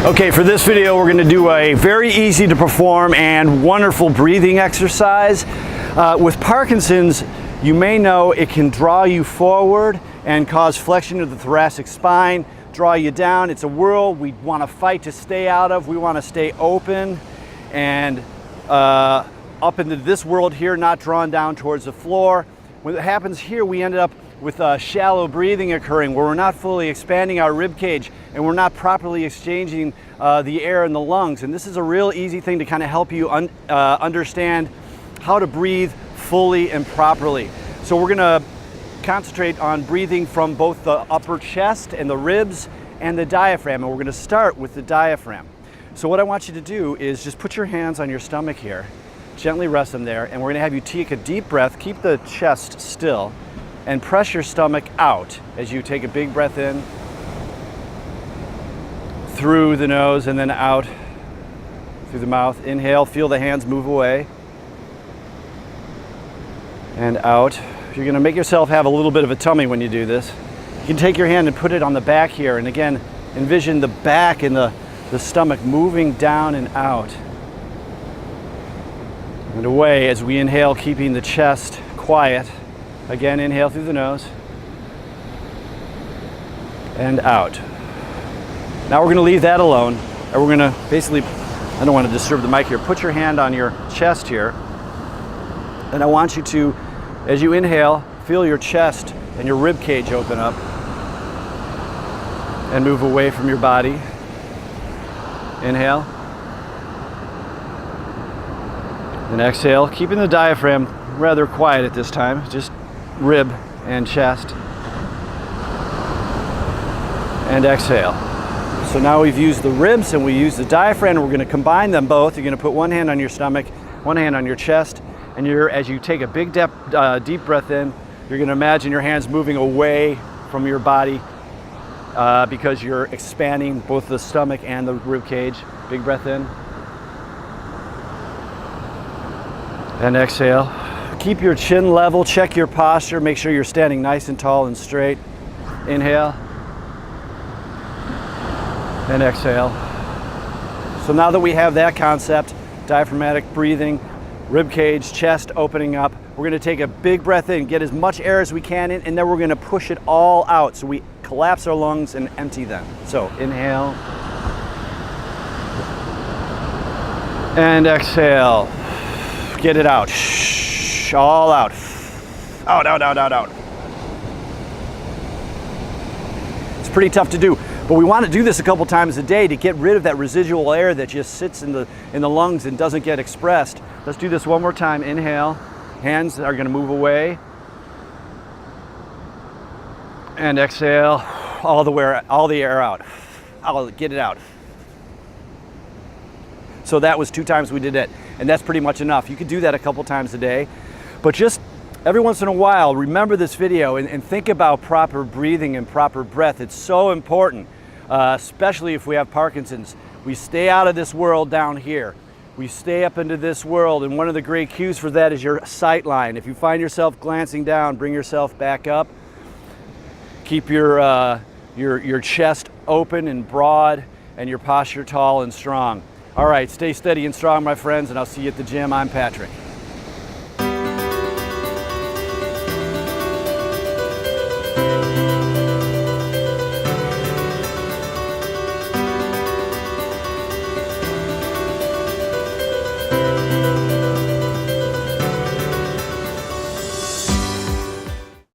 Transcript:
Okay, for this video we're going to do a very easy to perform and wonderful breathing exercise. With Parkinson's, you may know it can draw you forward and cause flexion of the thoracic spine, draw you down. It's a world we want to fight to stay out of. We want to stay open and up into this world here, not drawn down towards the floor. When it happens here, we ended up with shallow breathing occurring where we're not fully expanding our rib cage and we're not properly exchanging the air in the lungs. And this is a real easy thing to kind of help you understand how to breathe fully and properly. So we're going to concentrate on breathing from both the upper chest and the ribs and the diaphragm, and we're going to start with the diaphragm. So what I want you to do is just put your hands on your stomach here, gently rest them there, and we're going to have you take a deep breath, keep the chest still, and press your stomach out as you take a big breath in through the nose and then out through the mouth. Inhale, feel the hands move away and out. You're going to make yourself have a little bit of a tummy when you do this. You can take your hand and put it on the back here, and again envision the back and the stomach moving down and out and away as we inhale, keeping the chest quiet. Again, inhale through the nose and out. Now we're going to leave that alone, and we're going to basically, I don't want to disturb the mic here, put your hand on your chest here, and I want you to, as you inhale, feel your chest and your rib cage open up and move away from your body. Inhale and exhale, keeping the diaphragm rather quiet at this time, just rib and chest, and exhale. So now we've used the ribs and we use the diaphragm, and we're going to combine them both. You're going to put one hand on your stomach, one hand on your chest, and as you take a big deep breath in, you're going to imagine your hands moving away from your body because you're expanding both the stomach and the rib cage. Big breath in and exhale. Keep your chin level, check your posture, make sure you're standing nice and tall and straight. Inhale and exhale. So now that we have that concept, diaphragmatic breathing, rib cage, chest opening up, we're going to take a big breath in, get as much air as we can in, and then we're going to push it all out so we collapse our lungs and empty them. So inhale and exhale. Get it out. All out. Out, out, out, out, out. It's pretty tough to do, but we want to do this a couple times a day to get rid of that residual air that just sits in the lungs and doesn't get expressed. Let's do this one more time. Inhale. Hands are going to move away. And exhale. All the air out. Get it out. So that was 2 times we did it, and that's pretty much enough. You could do that a couple times a day. But just every once in a while, remember this video and think about proper breathing and proper breath. It's so important, especially if we have Parkinson's. We stay out of this world down here. We stay up into this world, and one of the great cues for that is your sight line. If you find yourself glancing down, bring yourself back up. Keep your chest open and broad and your posture tall and strong. All right, stay steady and strong, my friends, and I'll see you at the gym. I'm Patrick.